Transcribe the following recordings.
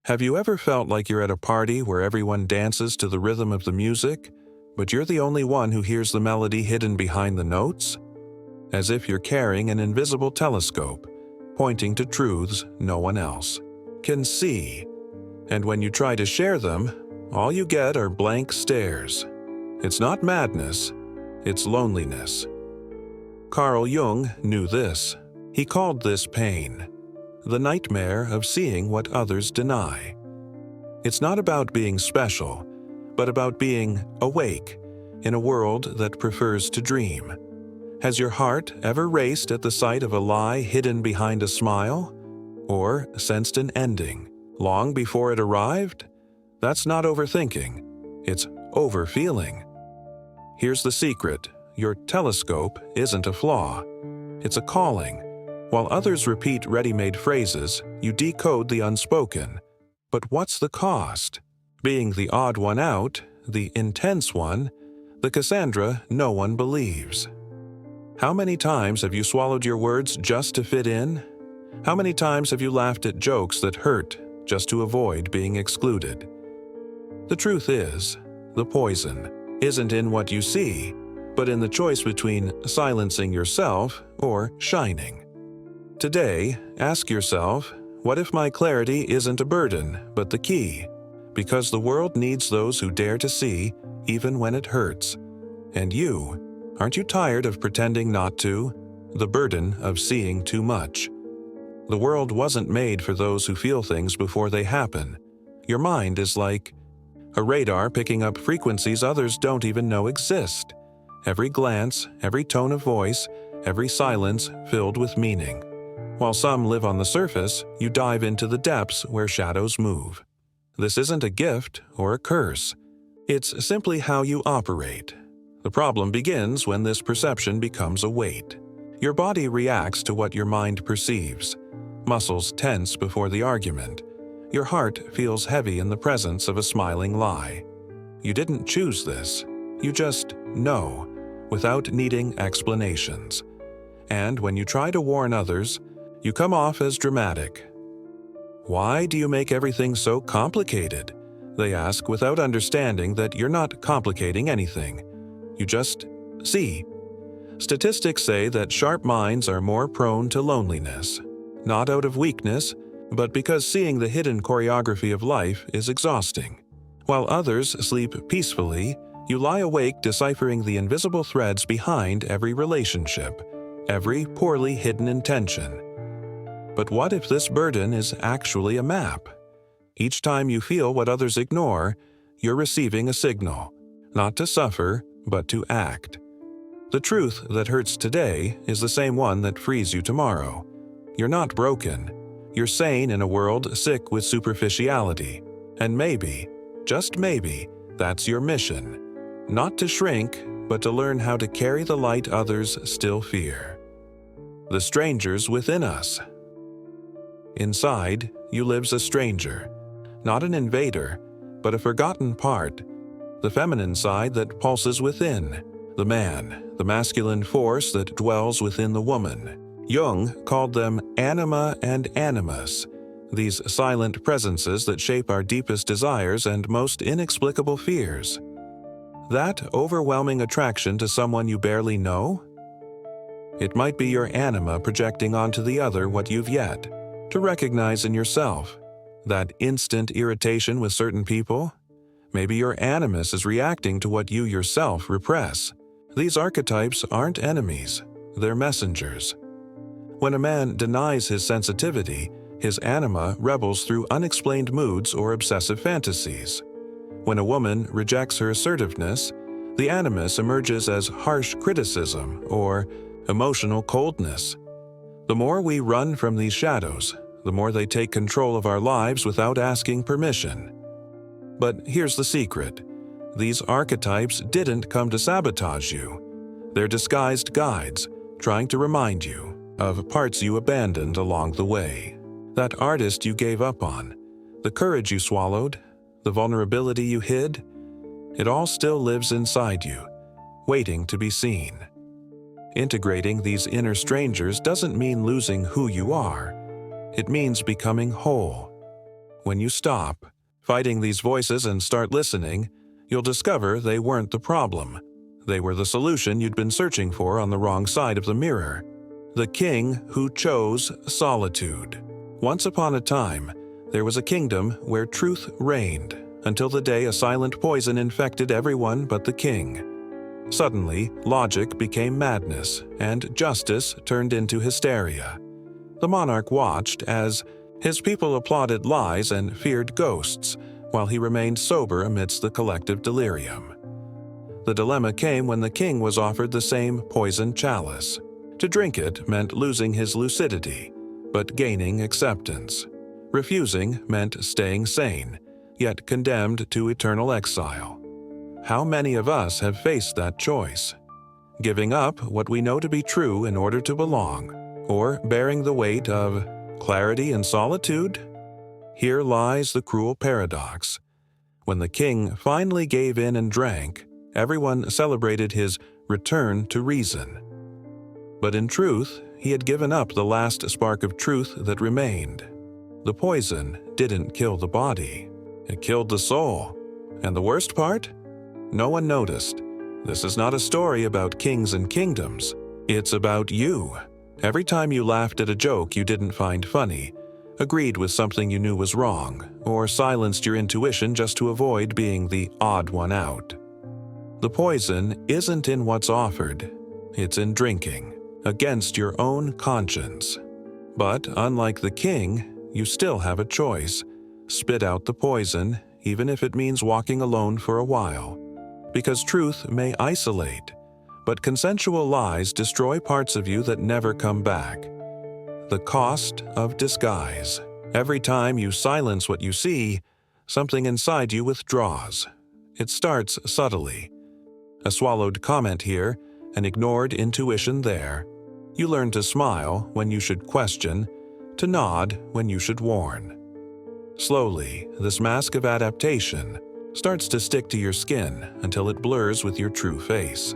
Have you ever felt like you're at a party where everyone dances to the rhythm of the music, but you're the only one who hears the melody hidden behind the notes? As if you're carrying an invisible telescope, pointing to truths no one else can see. And when you try to share them, all you get are blank stares. It's not madness, it's loneliness. Carl Jung knew this. He called this pain, the nightmare of seeing what others deny. It's not about being special, but about being awake in a world that prefers to dream. Has your heart ever raced at the sight of a lie hidden behind a smile? Or sensed an ending long before it arrived? That's not overthinking, it's overfeeling. Here's the secret: your telescope isn't a flaw, it's a calling. While others repeat ready-made phrases, you decode the unspoken. But what's the cost? Being the odd one out, the intense one, the Cassandra no one believes. How many times have you swallowed your words just to fit in? How many times have you laughed at jokes that hurt just to avoid being excluded? The truth is, the poison isn't in what you see, but in the choice between silencing yourself or shining. Today, ask yourself, what if my clarity isn't a burden, but the key? Because the world needs those who dare to see, even when it hurts. And you, aren't you tired of pretending not to? The burden of seeing too much. The world wasn't made for those who feel things before they happen. Your mind is like a radar picking up frequencies others don't even know exist. Every glance, every tone of voice, every silence filled with meaning. While some live on the surface, you dive into the depths where shadows move. This isn't a gift or a curse. It's simply how you operate. The problem begins when this perception becomes a weight. Your body reacts to what your mind perceives. Muscles tense before the argument. Your heart feels heavy in the presence of a smiling lie. You didn't choose this. You just know, without needing explanations. And when you try to warn others, you come off as dramatic. Why do you make everything so complicated? They ask without understanding that you're not complicating anything. You just see. Statistics say that sharp minds are more prone to loneliness, not out of weakness, but because seeing the hidden choreography of life is exhausting. While others sleep peacefully, you lie awake deciphering the invisible threads behind every relationship, every poorly hidden intention. But what if this burden is actually a map? Each time you feel what others ignore, you're receiving a signal, not to suffer, but to act. The truth that hurts today is the same one that frees you tomorrow. You're not broken. You're sane in a world sick with superficiality. And maybe, just maybe, that's your mission. Not to shrink, but to learn how to carry the light others still fear. The strangers within us. Inside, you lives a stranger, not an invader, but a forgotten part, the feminine side that pulses within, the man, the masculine force that dwells within the woman. Jung called them Anima and Animus, these silent presences that shape our deepest desires and most inexplicable fears. That overwhelming attraction to someone you barely know? It might be your anima projecting onto the other what you've yet to recognize in yourself. That instant irritation with certain people? Maybe your animus is reacting to what you yourself repress. These archetypes aren't enemies, they're messengers. When a man denies his sensitivity, his anima rebels through unexplained moods or obsessive fantasies. When a woman rejects her assertiveness, the animus emerges as harsh criticism or emotional coldness. The more we run from these shadows, the more they take control of our lives without asking permission. But here's the secret. These archetypes didn't come to sabotage you. They're disguised guides, trying to remind you of parts you abandoned along the way. That artist you gave up on, the courage you swallowed, the vulnerability you hid, it all still lives inside you, waiting to be seen. Integrating these inner strangers doesn't mean losing who you are. It means becoming whole. When you stop fighting these voices and start listening, you'll discover they weren't the problem. They were the solution you'd been searching for on the wrong side of the mirror. The king who chose solitude. Once upon a time, there was a kingdom where truth reigned, until the day a silent poison infected everyone but the king. Suddenly, logic became madness, and justice turned into hysteria. The monarch watched as his people applauded lies and feared ghosts, while he remained sober amidst the collective delirium. The dilemma came when the king was offered the same poison chalice. To drink it meant losing his lucidity, but gaining acceptance. Refusing meant staying sane, yet condemned to eternal exile. How many of us have faced that choice? Giving up what we know to be true in order to belong, or bearing the weight of clarity and solitude? Here lies the cruel paradox. When the king finally gave in and drank, everyone celebrated his return to reason. But in truth, he had given up the last spark of truth that remained. The poison didn't kill the body, it killed the soul. And the worst part? No one noticed. This is not a story about kings and kingdoms. It's about you. Every time you laughed at a joke you didn't find funny, agreed with something you knew was wrong, or silenced your intuition just to avoid being the odd one out. The poison isn't in what's offered, it's in drinking, against your own conscience. But unlike the king, you still have a choice. Spit out the poison, even if it means walking alone for a while. Because truth may isolate, but consensual lies destroy parts of you that never come back. The cost of disguise. Every time you silence what you see, something inside you withdraws. It starts subtly. A swallowed comment here, an ignored intuition there. You learn to smile when you should question, to nod when you should warn. Slowly, this mask of adaptation starts to stick to your skin until it blurs with your true face.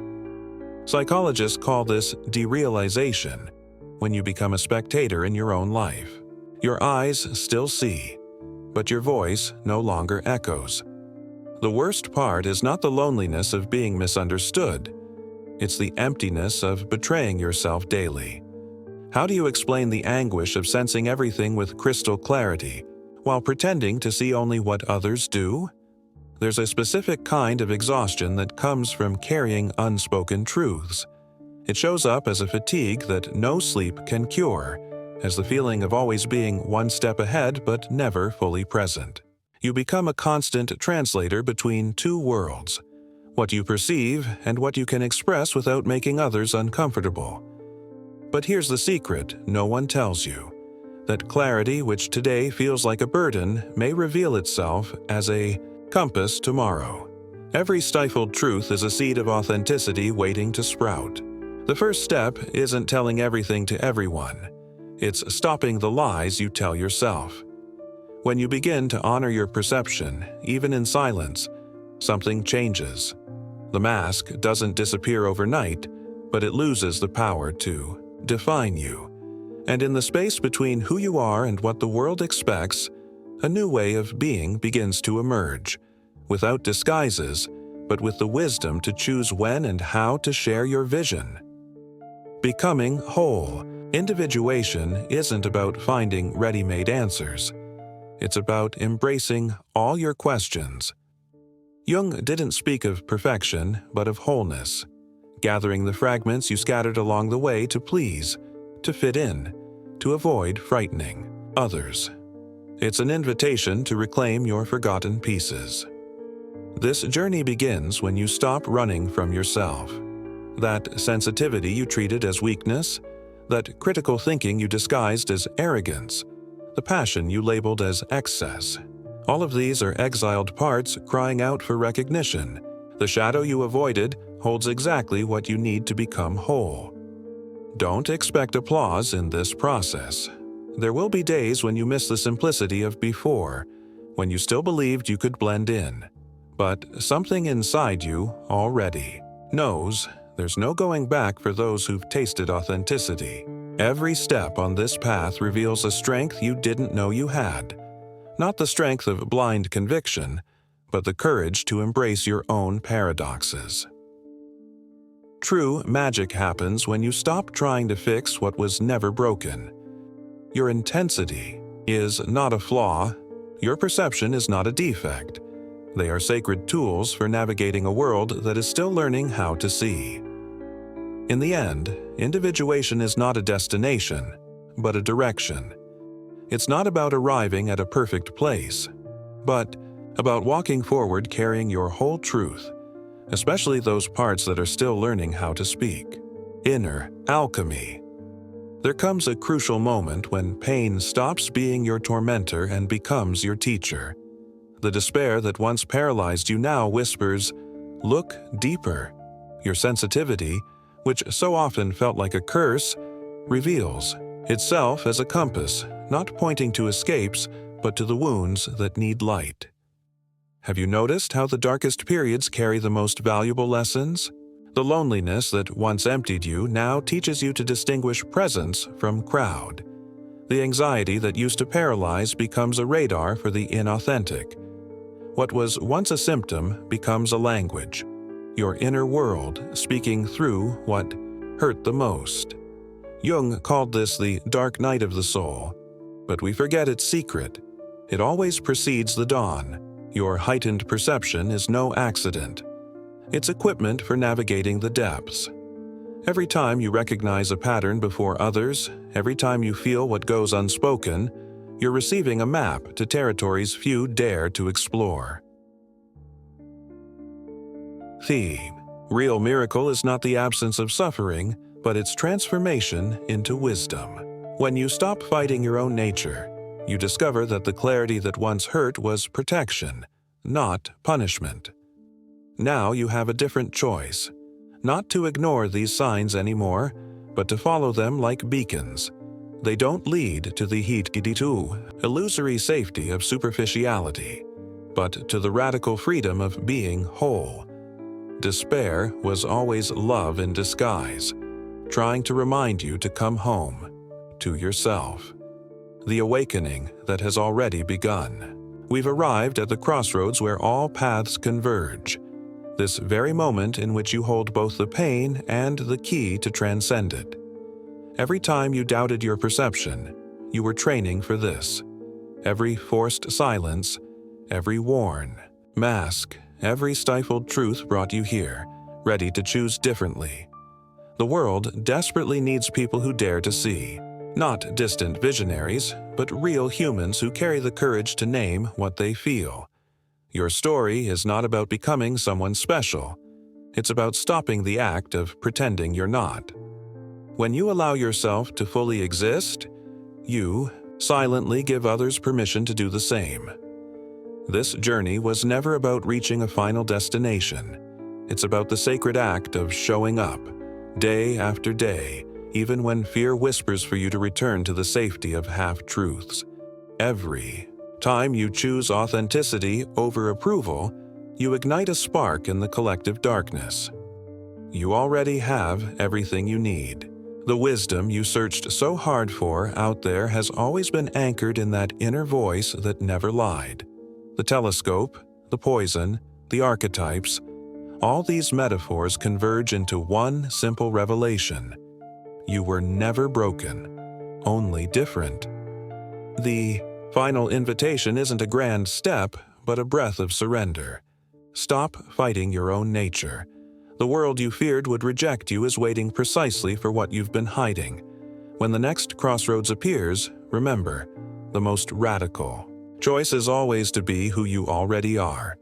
Psychologists call this derealization, when you become a spectator in your own life. Your eyes still see, but your voice no longer echoes. The worst part is not the loneliness of being misunderstood. It's the emptiness of betraying yourself daily. How do you explain the anguish of sensing everything with crystal clarity, while pretending to see only what others do? There's a specific kind of exhaustion that comes from carrying unspoken truths. It shows up as a fatigue that no sleep can cure, as the feeling of always being one step ahead but never fully present. You become a constant translator between two worlds, what you perceive and what you can express without making others uncomfortable. But here's the secret no one tells you. That clarity, which today feels like a burden, may reveal itself as a compass tomorrow. Every stifled truth is a seed of authenticity waiting to sprout. The first step isn't telling everything to everyone. It's stopping the lies you tell yourself. When you begin to honor your perception, even in silence, something changes. The mask doesn't disappear overnight, but it loses the power to define you. And in the space between who you are and what the world expects, a new way of being begins to emerge, without disguises, but with the wisdom to choose when and how to share your vision. Becoming whole. Individuation isn't about finding ready-made answers. It's about embracing all your questions. Jung didn't speak of perfection, but of wholeness, gathering the fragments you scattered along the way to please, to fit in, to avoid frightening others. It's an invitation to reclaim your forgotten pieces. This journey begins when you stop running from yourself. That sensitivity you treated as weakness, that critical thinking you disguised as arrogance, the passion you labeled as excess. All of these are exiled parts crying out for recognition. The shadow you avoided holds exactly what you need to become whole. Don't expect applause in this process. There will be days when you miss the simplicity of before, when you still believed you could blend in. But something inside you already knows there's no going back for those who've tasted authenticity. Every step on this path reveals a strength you didn't know you had. Not the strength of blind conviction, but the courage to embrace your own paradoxes. True magic happens when you stop trying to fix what was never broken. Your intensity is not a flaw. Your perception is not a defect. They are sacred tools for navigating a world that is still learning how to see. In the end, individuation is not a destination, but a direction. It's not about arriving at a perfect place, but about walking forward carrying your whole truth, especially those parts that are still learning how to speak. Inner alchemy. There comes a crucial moment when pain stops being your tormentor and becomes your teacher. The despair that once paralyzed you now whispers, "Look deeper." Your sensitivity, which so often felt like a curse, reveals itself as a compass, not pointing to escapes, but to the wounds that need light. Have you noticed how the darkest periods carry the most valuable lessons? The loneliness that once emptied you now teaches you to distinguish presence from crowd. The anxiety that used to paralyze becomes a radar for the inauthentic. What was once a symptom becomes a language, your inner world speaking through what hurt the most. Jung called this the dark night of the soul, but we forget its secret. It always precedes the dawn. Your heightened perception is no accident. It's equipment for navigating the depths. Every time you recognize a pattern before others, every time you feel what goes unspoken, you're receiving a map to territories few dare to explore. Theme: real miracle is not the absence of suffering, but its transformation into wisdom. When you stop fighting your own nature, you discover that the clarity that once hurt was protection, not punishment. Now you have a different choice, not to ignore these signs anymore, but to follow them like beacons. They don't lead to the illusory safety of superficiality, but to the radical freedom of being whole. Despair was always love in disguise, trying to remind you to come home, to yourself. The awakening that has already begun. We've arrived at the crossroads where all paths converge. This very moment in which you hold both the pain and the key to transcend it. Every time you doubted your perception, you were training for this. Every forced silence, every worn mask, every stifled truth brought you here, ready to choose differently. The world desperately needs people who dare to see. Not distant visionaries, but real humans who carry the courage to name what they feel. Your story is not about becoming someone special. It's about stopping the act of pretending you're not. When you allow yourself to fully exist, you silently give others permission to do the same. This journey was never about reaching a final destination. It's about the sacred act of showing up, day after day, even when fear whispers for you to return to the safety of half-truths. Every time you choose authenticity over approval, you ignite a spark in the collective darkness. You already have everything you need. The wisdom you searched so hard for out there has always been anchored in that inner voice that never lied. The telescope, the poison, the archetypes, all these metaphors converge into one simple revelation. You were never broken, only different. The final invitation isn't a grand step, but a breath of surrender. Stop fighting your own nature. The world you feared would reject you is waiting precisely for what you've been hiding. When the next crossroads appears, remember, the most radical choice is always to be who you already are.